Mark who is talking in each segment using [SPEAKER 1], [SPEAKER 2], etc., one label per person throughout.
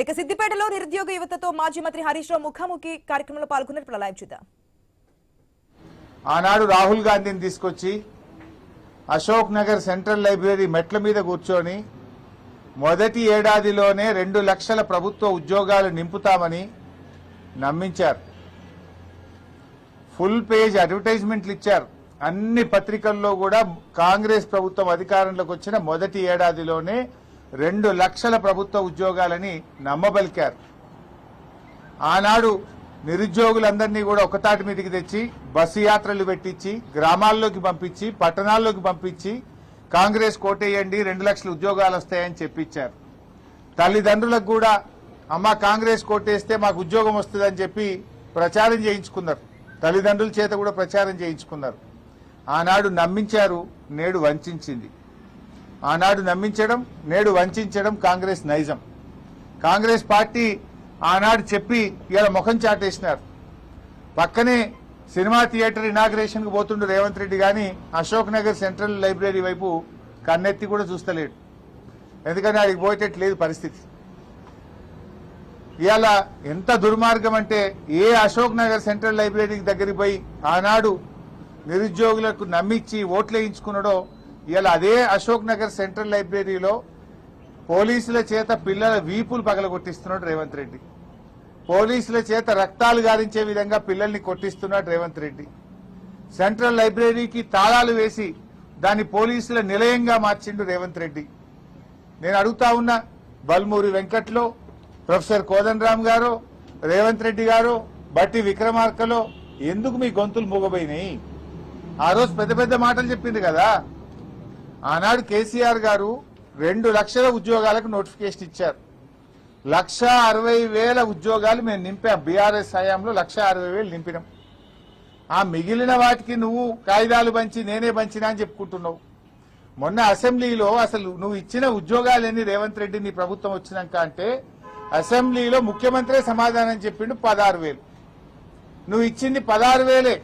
[SPEAKER 1] ఇక సిద్దిపేటలో నిరుద్యోగ యువతతో మాజీ మంత్రి హరీష్ రావు ముఖాముఖి కార్యక్రమంలో పాల్గొన్నట్లు లైవ్ చూద్దాం.
[SPEAKER 2] ఆనాడు రాహుల్ గాంధీని తీసుకొచ్చి అశోక్ నగర్ సెంట్రల్ లైబ్రరీ మెట్ల మీద కూర్చొని మొదటి ఏడాదిలోనే 2 లక్షల ప్రభుత్వ ఉద్యోగాలు నింపుతామని నమ్మించారు. ఫుల్ పేజ్ అడ్వర్టైజ్మెంట్లు ఇచ్చారు. అన్ని పత్రికల్లో కూడా కాంగ్రెస్ ప్రభుత్వం అధికారంలోకి వచ్చిన మొదటి ఏడాదిలోనే 2 లక్షల ప్రభుత్వ ఉద్యోగాలని నమ్మబలికారు. ఆనాడు నిరుద్యోగులందరినీ కూడా ఒకతాటి మీదకి తెచ్చి బస్సు యాత్రలు పెట్టించి గ్రామాల్లోకి పంపించి పట్టణాల్లోకి పంపించి కాంగ్రెస్ కోటేయండి 2 లక్షల ఉద్యోగాలు వస్తాయని చెప్పించారు. తల్లిదండ్రులకు కూడా అమ్మ కాంగ్రెస్ కోటేస్తే మాకు ఉద్యోగం వస్తుందని చెప్పి ప్రచారం చేయించుకున్నారు. తల్లిదండ్రుల చేత కూడా ప్రచారం చేయించుకున్నారు. ఆనాడు నమ్మించారు, నేడు వంచింది. ఆనాడు నమ్మించడం, నేడు వంచడం కాంగ్రెస్ నైజం. కాంగ్రెస్ పార్టీ ఆనాడు చెప్పి ఇలా ముఖం చాటేసినారు. పక్కనే సినిమా థియేటర్ ఇనాగ్రేషన్ కు పోతుండు రేవంత్ రెడ్డి గాని అశోక్ నగర్ సెంట్రల్ లైబ్రరీ వైపు కన్నెత్తి కూడా చూస్తలేడు. ఎందుకంటే ఆడికి పోయేటట్లేదు పరిస్థితి. ఇవాళ ఎంత దుర్మార్గం అంటే ఏ అశోక్ నగర్ సెంట్రల్ లైబ్రరీ దగ్గరికి పోయి ఆనాడు నిరుద్యోగులకు నమ్మించి ఓట్లేయించుకున్నాడో ఇవాళ అదే అశోక్ నగర్ సెంట్రల్ లైబ్రరీలో పోలీసుల చేత పిల్లల వీపులు పగలగొట్టిస్తున్నాడు రేవంత్ రెడ్డి. పోలీసుల చేత రక్తాలు గారించే విధంగా పిల్లల్ని కొట్టిస్తున్నాడు రేవంత్ రెడ్డి. సెంట్రల్ లైబ్రరీకి తాళాలు వేసి దాన్ని పోలీసుల నిలయంగా మార్చిండు రేవంత్ రెడ్డి. నేను అడుగుతా ఉన్నా, బల్మూరి వెంకట్లో, ప్రొఫెసర్ కోదండరామ్ గారు, రేవంత్ రెడ్డి గారు, బట్టి విక్రమార్కలో ఎందుకు మీ గొంతులు మూగబోయినాయి? ఆ రోజు పెద్ద పెద్ద మాటలు చెప్పింది కదా. ఆనాడు కేసీఆర్ గారు 2 లక్షల ఉద్యోగాలకు నోటిఫికేషన్ ఇచ్చారు. 1,60,000 ఉద్యోగాలు మేము నింపాం. బీఆర్ఎస్ హయాంలో 1,60,000 నింపినాం. ఆ మిగిలిన వాటికి నువ్వు కాగితాలు పంచి నేనే పంచినా అని చెప్పుకుంటున్నావు. మొన్న అసెంబ్లీలో అసలు నువ్వు ఇచ్చిన ఉద్యోగాలన్నీ రేవంత్ రెడ్డి నీ ప్రభుత్వం వచ్చినాక అంటే అసెంబ్లీలో ముఖ్యమంత్రే సమాధానం చెప్పిండు 16,000. నువ్వు ఇచ్చింది 16,000.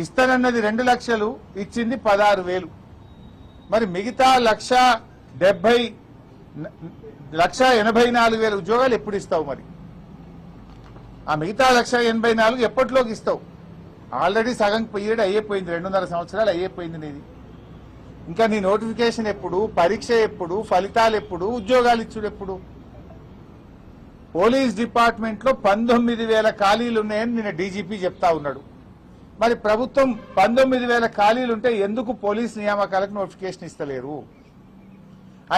[SPEAKER 2] ఇస్తానన్నది 2 లక్షలు, ఇచ్చింది 16,000. మరి మిగతా 1,84,000 ఉద్యోగాలు ఎప్పుడు ఇస్తావు? మరి ఆ మిగతా 1,84,000 ఎప్పటిలోకి ఇస్తావు? ఆల్రెడీ సగం పీరియడ్ అయిపోయింది, 2.5 సంవత్సరాలు అయిపోయింది నీది. ఇంకా నీ నోటిఫికేషన్ ఎప్పుడు, పరీక్ష ఎప్పుడు, ఫలితాలు ఎప్పుడు, ఉద్యోగాలు ఇచ్చుడు ఎప్పుడు? పోలీస్ డిపార్ట్మెంట్ లో 19,000 ఖాళీలు ఉన్నాయని నిన్న డీజీపీ చెప్తా ఉన్నాడు. మరి ప్రభుత్వం 19,000 ఖాళీలుంటే ఎందుకు పోలీస్ నియామకాలకు నోటిఫికేషన్ ఇస్తలేరు?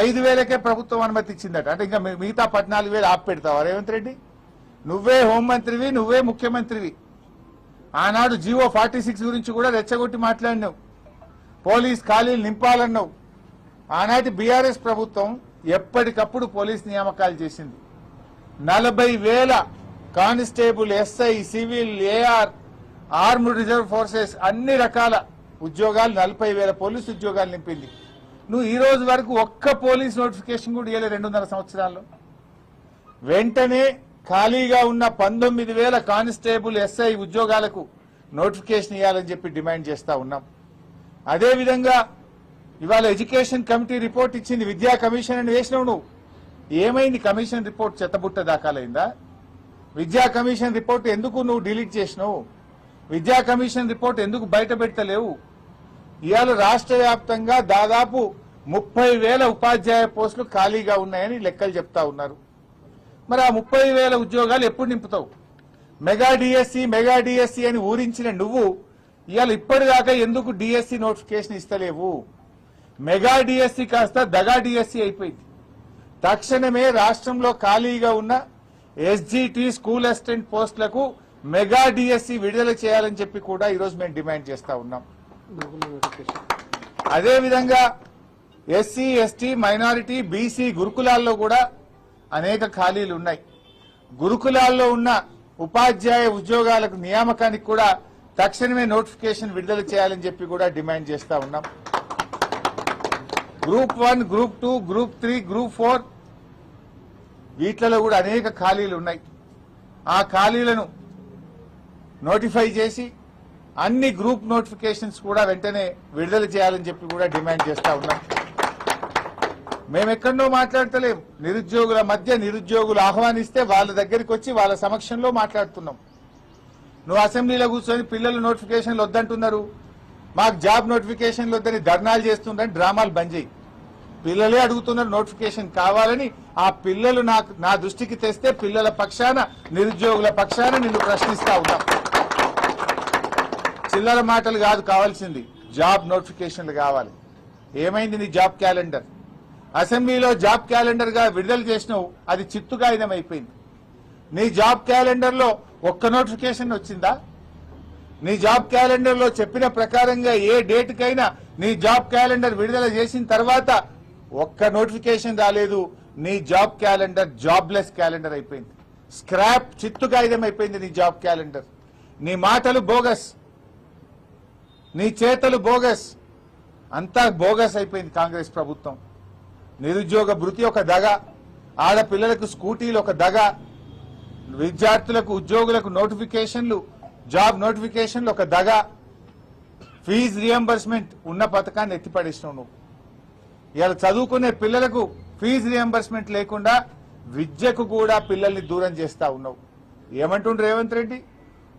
[SPEAKER 2] 5,000కే ప్రభుత్వం అనుమతి ఇచ్చిందట. అంటే ఇంకా మిగతా 14,000 ఆపు పెడతావా రేవంత్ రెడ్డి? నువ్వే హోంమంత్రివి, నువ్వే ముఖ్యమంత్రివి. ఆనాడు జీవో 46 గురించి కూడా రెచ్చగొట్టి మాట్లాడినావు. పోలీస్ ఖాళీలు నింపాలన్నావు. ఆనాటి బీఆర్ఎస్ ప్రభుత్వం ఎప్పటికప్పుడు పోలీస్ నియామకాలు చేసింది. 40,000 constable, SI, civil, AR, armed reserve forces అన్ని రకాల ఉద్యోగాలు 40,000 పోలీసు ఉద్యోగాలు నింపింది. నువ్వు ఈ రోజు వరకు ఒక్క పోలీస్ నోటిఫికేషన్ కూడా ఇవ్వలేదు 2.5 సంవత్సరాల్లో. వెంటనే ఖాళీగా ఉన్న 19,000 కానిస్టేబుల్, ఎస్ఐ ఉద్యోగాలకు నోటిఫికేషన్ ఇవ్వాలని చెప్పి డిమాండ్ చేస్తా ఉన్నాం. అదేవిధంగా ఇవాళ ఎడ్యుకేషన్ కమిటీ రిపోర్ట్ ఇచ్చింది. విద్యా కమిషన్ అని వేసినావు నువ్వు. ఏమైంది కమిషన్ రిపోర్ట్? చెత్తబుట్ట దాఖలైందా? విద్యా కమిషన్ రిపోర్ట్ ఎందుకు నువ్వు డిలీట్ చేసినావు? విద్యా కమిషన్ రిపోర్ట్ ఎందుకు బయట పెడతలేవు? ఇవాళ రాష్ట్ర వ్యాప్తంగా దాదాపు 30,000 ఉపాధ్యాయ పోస్టులు ఖాళీగా ఉన్నాయని లెక్కలు చెప్తా ఉన్నారు. మరి ఆ 30,000 ఉద్యోగాలు ఎప్పుడు నింపుతావు? మెగా డిఎస్సి అని ఊరించిన నువ్వు ఇవాళ ఇప్పటిదాకా ఎందుకు డిఎస్సి నోటిఫికేషన్ ఇస్తలేవు? మెగా డిఎస్సి కాస్త దగా డిఎస్సి అయిపోయింది. తక్షణమే రాష్ట్రంలో ఖాళీగా ఉన్న ఎస్జిటి స్కూల్ అసిస్టెంట్ పోస్టులకు మెగా డిఎస్సి విడుదల చేయాలని చెప్పి కూడా ఈరోజు మేము డిమాండ్ చేస్తా ఉన్నాం. అదేవిధంగా ఎస్సీ, ఎస్టీ, మైనారిటీ, బీసీ గురుకులాల్లో కూడా అనేక ఖాళీలు ఉన్నాయి. గురుకులాల్లో ఉన్న ఉపాధ్యాయ ఉద్యోగాలకు నియామకానికి కూడా తక్షణమే నోటిఫికేషన్ విడుదల చేయాలని చెప్పి కూడా డిమాండ్ చేస్తా ఉన్నాం. గ్రూప్ 1, గ్రూప్ 2, గ్రూప్ 3, గ్రూప్ 4 వీటిలలో కూడా అనేక ఖాళీలు ఉన్నాయి. ఆ ఖాళీలను నోటిఫై చేసి అన్ని గ్రూప్ నోటిఫికేషన్స్ కూడా వెంటనే విడుదల చేయాలని చెప్పి కూడా డిమాండ్ చేస్తా ఉన్నాం. మేమెక్కడో మాట్లాడతలేం. నిరుద్యోగుల మధ్య నిరుద్యోగులు ఆహ్వానిస్తే వాళ్ళ దగ్గరికి వచ్చి వాళ్ళ సమక్షంలో మాట్లాడుతున్నాం. నువ్వు అసెంబ్లీలో కూర్చొని పిల్లలు నోటిఫికేషన్లు వద్దంటున్నారు, మాకు జాబ్ నోటిఫికేషన్లు వద్దని ధర్నాలు చేస్తుందని డ్రామాలు బంద్ చేయి. పిల్లలే అడుగుతున్నారు నోటిఫికేషన్ కావాలని. ఆ పిల్లలు నా దృష్టికి తెస్తే పిల్లల పక్షాన నిరుద్యోగుల పక్షాన నిన్ను ప్రశ్నిస్తా ఉన్నాం. చిల్లర మాటలు కాదు కావాల్సింది, జాబ్ నోటిఫికేషన్లు కావాలి. ఏమైంది నీ జాబ్ క్యాలెండర్? అసెంబ్లీలో జాబ్ క్యాలెండర్ గా విడుదల చేసినావు, అది చిత్తు కాగితం అయిపోయింది. నీ జాబ్ క్యాలెండర్ లో ఒక్క నోటిఫికేషన్ వచ్చిందా? నీ జాబ్ క్యాలెండర్ లో చెప్పిన ప్రకారంగా ఏ డేట్ కైనా నీ జాబ్ క్యాలెండర్ విడుదల చేసిన తర్వాత ఒక్క నోటిఫికేషన్ రాలేదు. నీ జాబ్ క్యాలెండర్ జాబ్లెస్ క్యాలెండర్ అయిపోయింది, స్క్రాప్ చిత్తు కాగితం అయిపోయింది నీ జాబ్ క్యాలెండర్. నీ మాటలు బోగస్, నీ చేతలు బోగస్, అంతా బోగస్ అయిపోయింది కాంగ్రెస్ ప్రభుత్వం. నిరుద్యోగ భృతి ఒక దగ, ఆడపిల్లలకు స్కూటీలు ఒక దగ, విద్యార్థులకు ఉద్యోగులకు నోటిఫికేషన్లు జాబ్ నోటిఫికేషన్లు ఒక దగ, ఫీజు రియంబర్స్మెంట్ ఉన్న పథకాన్ని ఎత్తిపడేసినావు నువ్వు. ఇవాళ చదువుకునే పిల్లలకు ఫీజు రియంబర్స్మెంట్ లేకుండా విద్యకు కూడా పిల్లల్ని దూరం చేస్తా ఉన్నావు. ఏమంటుండ్రు రేవంత్ రెడ్డి?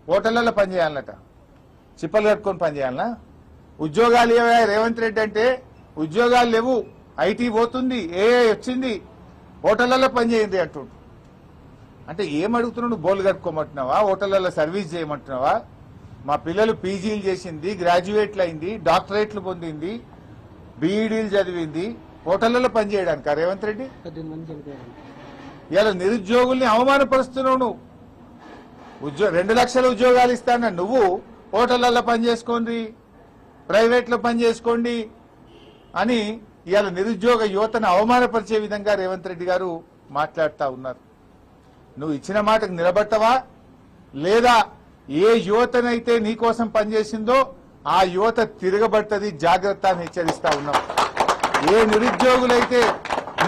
[SPEAKER 2] హోటళ్లలో పనిచేయాలన్నట, చిప్పలు కట్టుకొని పనిచేయాలనా? ఉద్యోగాలు ఏవా రేవంత్ రెడ్డి అంటే? ఉద్యోగాలు లేవు, ఐటీ పోతుంది, ఏఐ వచ్చింది, హోటళ్లలో పనిచేయండి అంటుండ్రు. అంటే ఏమడుగుతున్నావు? బోలు కట్టుకోమంటున్నావా? హోటళ్లలో సర్వీస్ చేయమంటున్నావా? మా పిల్లలు పీజీలు చేసింది, గ్రాడ్యుయేట్లు అయింది, డాక్టరేట్లు పొందింది, బీఈడీలు చదివింది, హోటళ్లలో పనిచేయడానికి రేవంత్ రెడ్డి? ఇలా నిరుద్యోగుల్ని అవమానపరుస్తున్నావు నువ్వు. 2 లక్షల ఉద్యోగాలు ఇస్తాన నువ్వు హోటళ్లలో పనిచేసుకోండి, ప్రైవేట్ లో పనిచేసుకోండి అని ఇవాళ నిరుద్యోగ యువతను అవమానపరిచే విధంగా రేవంత్ రెడ్డి గారు మాట్లాడుతా ఉన్నారు. నువ్వు ఇచ్చిన మాటకు నిలబడతావా లేదా? ఏ యువతనైతే నీ కోసం పనిచేసిందో ఆ యువత తిరగబడుతుంది, జాగ్రత్త అని హెచ్చరిస్తా ఉన్నాం. ఏ నిరుద్యోగులైతే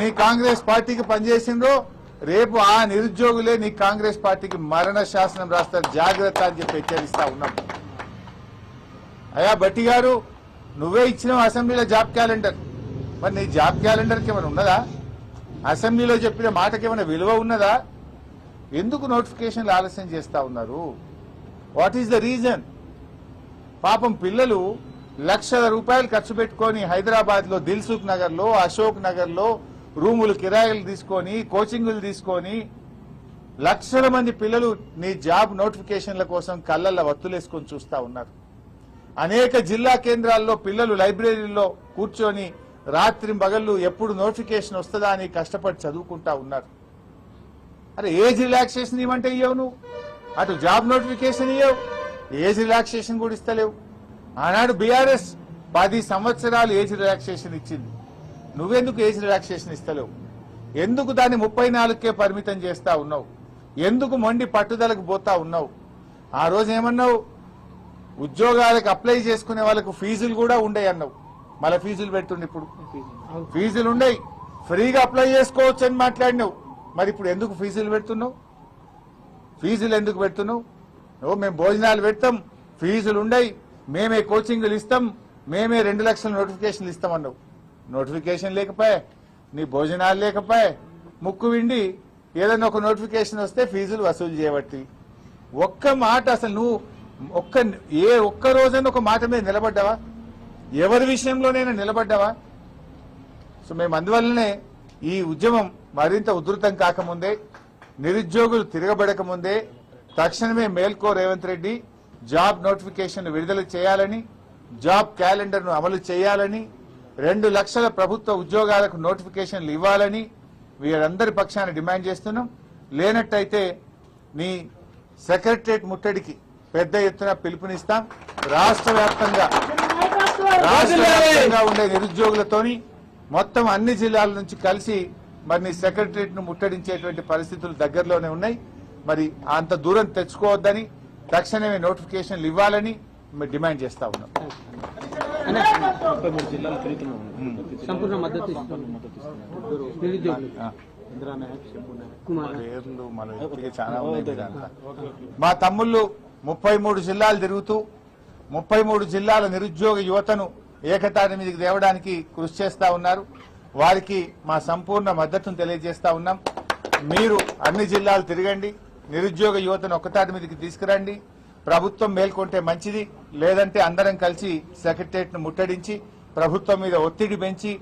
[SPEAKER 2] నీ కాంగ్రెస్ పార్టీకి పనిచేసిందో రేపు ఆ నిరుద్యోగులే నీ కాంగ్రెస్ పార్టీకి మరణ శాసనం రాస్తారు, జాగ్రత్త అని చెప్పి హెచ్చరిస్తా ఉన్నాం. అయ్యా భట్టి గారు, నువ్వే ఇచ్చినావు అసెంబ్లీలో జాబ్ క్యాలెండర్, మరి నీ జాబ్ క్యాలెండర్కి ఏమైనా ఉన్నదా? అసెంబ్లీలో చెప్పిన మాటకి ఏమైనా విలువ ఉన్నదా? ఎందుకు నోటిఫికేషన్లు ఆలస్యం చేస్తా ఉన్నారు? What is the reason? పాపం పిల్లలు లక్షల రూపాయలు ఖర్చు పెట్టుకొని హైదరాబాద్ లో దిల్సుఖ్ నగర్ లో, అశోక్ నగర్ లో రూములు కిరాయిలు తీసుకొని, కోచింగులు తీసుకొని లక్షల మంది పిల్లలు నీ జాబ్ నోటిఫికేషన్ల కోసం కళ్ళల్లో వత్తులేసుకొని చూస్తా ఉన్నారు. అనేక జిల్లా కేంద్రాల్లో పిల్లలు లైబ్రరీలో కూర్చొని రాత్రి పగళ్ళు ఎప్పుడు నోటిఫికేషన్ వస్తుందా అని కష్టపడి చదువుకుంటా ఉన్నారు. అరే ఏజ్ రిలాక్సేషన్ ఇవ్వంటే ఇవ్వవు నువ్వు, అటు జాబ్ నోటిఫికేషన్ ఇవ్వవు, ఏజ్ రిలాక్సేషన్ కూడా ఇస్తలేవు. ఆనాడు బీఆర్ఎస్ 10 సంవత్సరాలు ఏజ్ రిలాక్సేషన్ ఇచ్చింది, నువ్వెందుకు ఏజ్ రిలాక్సేషన్ ఇస్తలేవు? ఎందుకు దాన్ని 34కే పరిమితం చేస్తా ఉన్నావు? ఎందుకు మొండి పట్టుదలకు పోతా ఉన్నావు? ఆ రోజు ఏమన్నావు? ఉద్యోగాలకు అప్లై చేసుకునే వాళ్ళకు ఫీజులు కూడా ఉండయి అన్నావు, మళ్ళీ ఫీజులు పెట్టుండి. ఇప్పుడు ఫీజులు ఉండయి, ఫ్రీగా అప్లై చేసుకోవచ్చు అని మాట్లాడినావు. మరి ఇప్పుడు ఎందుకు ఫీజులు పెడుతున్నావు? ఫీజులు ఎందుకు పెడుతున్నావు? మేము భోజనాలు పెడతాం, ఫీజులు ఉండయి, మేమే కోచింగ్లు ఇస్తాం, మేమే 2 లక్షల నోటిఫికేషన్లు ఇస్తామన్నావు. నోటిఫికేషన్ లేకపోయా, నీ భోజనాలు లేకపోయా, ముక్కు విండి ఏదైనా ఒక నోటిఫికేషన్ వస్తే ఫీజులు వసూలు చేయబట్టి. ఒక్క మాట అసలు నువ్వు ఒక్క రోజైనా ఒక మాట మీద నిలబడ్డావా? ఎవరి విషయంలోనైనా నిలబడ్డావా? సో మేము అందువల్లనే ఈ ఉద్యమం మరింత ఉధృతం కాకముందే, నిరుద్యోగులు తిరగబడక ముందే తక్షణమే మేల్కో రేవంత్ రెడ్డి జాబ్ నోటిఫికేషన్ విడుదల చేయాలని, జాబ్ క్యాలెండర్ ను అమలు చేయాలని, 2 లక్షల ప్రభుత్వ ఉద్యోగాలకు నోటిఫికేషన్లు ఇవ్వాలని వీరందరి పక్షాన డిమాండ్ చేస్తున్నాం. లేనట్టయితే నీ సెక్రటరియట్ ముట్టడికి పెద్ద ఎత్తున పిలుపునిస్తాం. రాష్ట్ర వ్యాప్తంగా ఉండే నిరుద్యోగులతోని మొత్తం అన్ని జిల్లాల నుంచి కలిసి మరి నీ సెక్రటరియట్ ను ముట్టడించేటువంటి పరిస్థితులు దగ్గరలోనే ఉన్నాయి. మరి అంత దూరం తెచ్చుకోవద్దని, తక్షణమే నోటిఫికేషన్లు ఇవ్వాలని మేము డిమాండ్ చేస్తా ఉన్నాం.
[SPEAKER 3] సంపూర్ణ మద్దతు
[SPEAKER 2] పేర్లు మన ఇప్పటికే చాలా ఉన్నాయి. మా తమ్ముళ్ళు 33 జిల్లాలు తిరుగుతూ 33 జిల్లాల నిరుద్యోగ యువతను ఏకతాటి మీదకి తేవడానికి కృషి చేస్తా ఉన్నారు. వారికి మా సంపూర్ణ మద్దతును తెలియజేస్తా ఉన్నాం. మీరు అన్ని జిల్లాలు తిరగండి, నిరుద్యోగ యువతను ఒక్కతాటి మీదకి తీసుకురండి. ప్రభుత్వం మేల్కొంటే మంచిది, లేదంటే అందరం కలిసి సెక్రటరియట్ ను ముట్టడించి ప్రభుత్వం మీద ఒత్తిడి పెంచి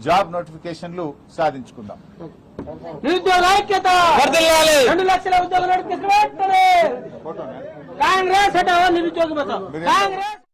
[SPEAKER 2] జాబ్ నోటిఫికేషన్లు సాధించుకుందాం.
[SPEAKER 3] నిరుద్యోగ ఐక్యత 2 లక్షల ఉద్యోగ నోటిఫికేషన్ కాంగ్రెస్ హటావో నిరుద్యోగ బచావో కాంగ్రెస్